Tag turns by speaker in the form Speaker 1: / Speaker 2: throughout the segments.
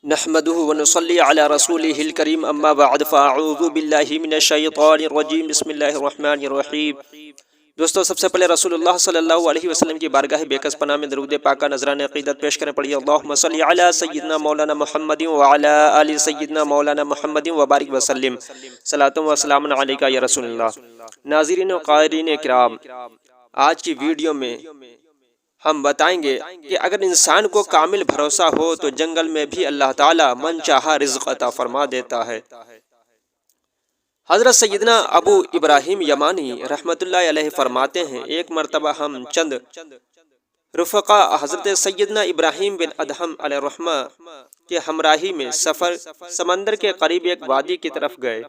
Speaker 1: نحمده ونصلي على رسوله الكريم اما بعد فاعوذ بالله من الشیطان الرجیم بسم اللہ الرحمن الرحیم۔ دوستو، سب سے پہلے رسول اللہ صلی اللہ علیہ وسلم کی بارگاہ بے کس پناہ میں درود پاکہ نذران عقیدت پیش کریں۔ پڑھیے اللہم صلی علی سیدنا مولانا محمد وعلی آل سیدنا مولانا محمد وبارک وسلم، صلاۃ و سلام علیکہ یا رسول اللہ۔ ناظرین و قائرین کرام، آج کی ویڈیو میں ہم بتائیں گے کہ اگر انسان کو کامل بھروسہ ہو تو جنگل میں بھی اللہ تعالیٰ من چاہا رزق عطا فرما دیتا ہے۔ حضرت سیدنا ابو ابراہیم یمانی رحمۃ اللہ علیہ فرماتے ہیں، ایک مرتبہ ہم چند رفقا حضرت سیدنا ابراہیم بن ادہم علیہ الرحمہ کے ہمراہی میں سمندر کے قریب ایک وادی کی طرف گئے۔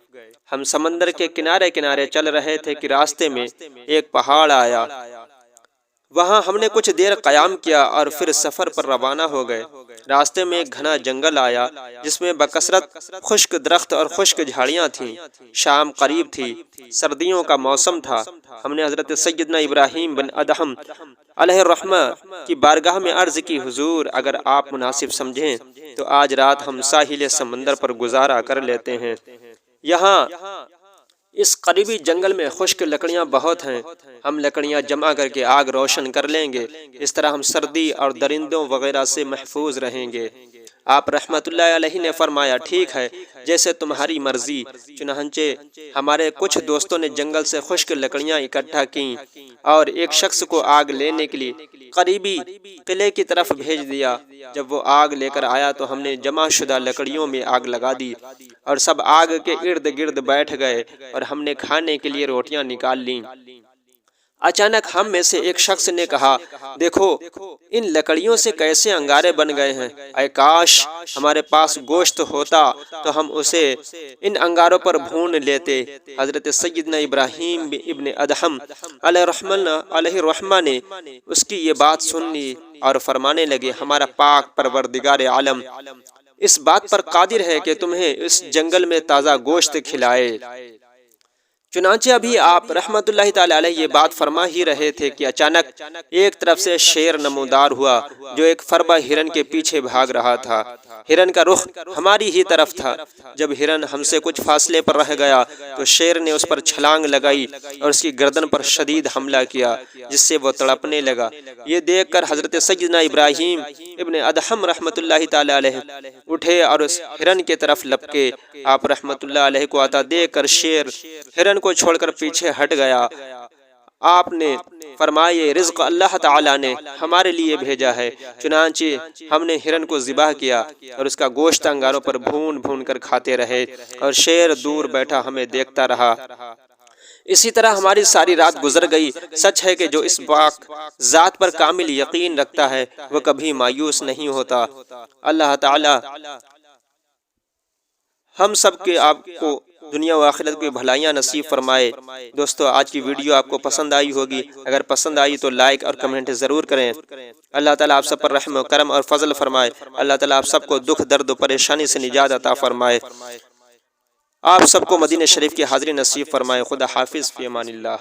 Speaker 1: ہم سمندر کے کنارے کنارے چل رہے تھے کہ راستے میں ایک پہاڑ آیا۔ وہاں ہم نے کچھ دیر قیام کیا اور پھر سفر پر روانہ ہو گئے۔ راستے میں ایک گھنا جنگل آیا جس میں بکثرت خشک درخت اور خشک جھاڑیاں تھیں۔ شام قریب تھی، سردیوں کا موسم تھا۔ ہم نے حضرت سیدنا ابراہیم بن ادہم علیہ الرحمہ کی بارگاہ میں عرض کی، حضور اگر آپ مناسب سمجھیں تو آج رات ہم ساحل سمندر پر گزارا کر لیتے ہیں۔ یہاں اس قریبی جنگل میں خشک لکڑیاں بہت ہیں، ہم لکڑیاں جمع کر کے آگ روشن کر لیں گے، اس طرح ہم سردی اور درندوں وغیرہ سے محفوظ رہیں گے۔ آپ رحمت اللہ علیہ نے فرمایا، ٹھیک ہے، جیسے تمہاری مرضی۔ چنانچہ ہمارے کچھ دوستوں نے جنگل سے خشک لکڑیاں اکٹھا کیں اور ایک شخص کو آگ لینے کے لیے قریبی قلعے کی طرف بھیج دیا۔ جب وہ آگ لے کر آیا تو ہم نے جمع شدہ لکڑیوں میں آگ لگا دی اور سب آگ کے ارد گرد بیٹھ گئے اور ہم نے کھانے کے لیے روٹیاں نکال لیں۔ اچانک ہم میں سے ایک شخص نے کہا، دیکھو ان لکڑیوں سے کیسے انگارے بن گئے ہیں، اے کاش ہمارے پاس گوشت ہوتا تو ہم اسے ان انگاروں پر بھون لیتے۔ حضرت سیدنا ابراہیم ابن ادہم علیہ الرحمہ نے اس کی یہ بات سن لی اور فرمانے لگے، ہمارا پاک پروردگار عالم اس بات پر قادر ہے کہ تمہیں اس جنگل میں تازہ گوشت کھلائے۔ چنانچہ ابھی آپ رحمت اللہ تعالی علیہ یہ بات فرما ہی رہے تھے کہ اچانک ایک طرف سے شیر نمودار ہوا جو ایک فربہ ہرن کے پیچھے بھاگ رہا تھا۔ ہرن کا رخ ہماری ہی طرف تھا۔ جب ہرن ہم سے کچھ فاصلے پر رہ گیا تو شیر نے اس پر چھلانگ لگائی اور اس کی گردن پر شدید حملہ کیا جس سے وہ تڑپنے لگا۔ یہ دیکھ کر حضرت سیدنا ابراہیم ابن ادہم رحمت اللہ تعالی علیہ اٹھے اور اس ہرن کی طرف لپکے۔ آپ رحمت اللہ علیہ کو آتا دیکھ کر شیر ہرن کو چھوڑ کر پیچھے ہٹ گیا۔ آپ نے فرمایا، یہ رزق اللہ تعالیٰ نے ہمارے لیے بھیجا ہے۔ چنانچہ ہم نے ہرن کو ذبح کیا اور اس کا گوشت انگاروں پر بھون بھون کر کھاتے رہے اور شیر دور بیٹھا ہمیں دیکھتا رہا۔ اسی طرح ہماری ساری رات گزر گئی۔ سچ ہے کہ جو اس پاک ذات پر کامل یقین رکھتا ہے وہ کبھی مایوس نہیں ہوتا۔ اللہ تعالیٰ ہم سب کے آپ کو دنیا و آخرت کی بھلائیاں نصیب فرمائے۔ دوستو، آج کی ویڈیو آپ کو پسند آئی ہوگی، اگر پسند آئی تو لائک اور کمنٹ ضرور کریں۔ اللہ تعالیٰ آپ سب پر رحم و کرم اور فضل فرمائے۔ اللہ تعالیٰ آپ سب کو دکھ درد و پریشانی سے نجات عطا فرمائے۔ آپ سب کو مدینہ شریف کی حاضری نصیب فرمائے۔ خدا حافظ، فی امان اللہ۔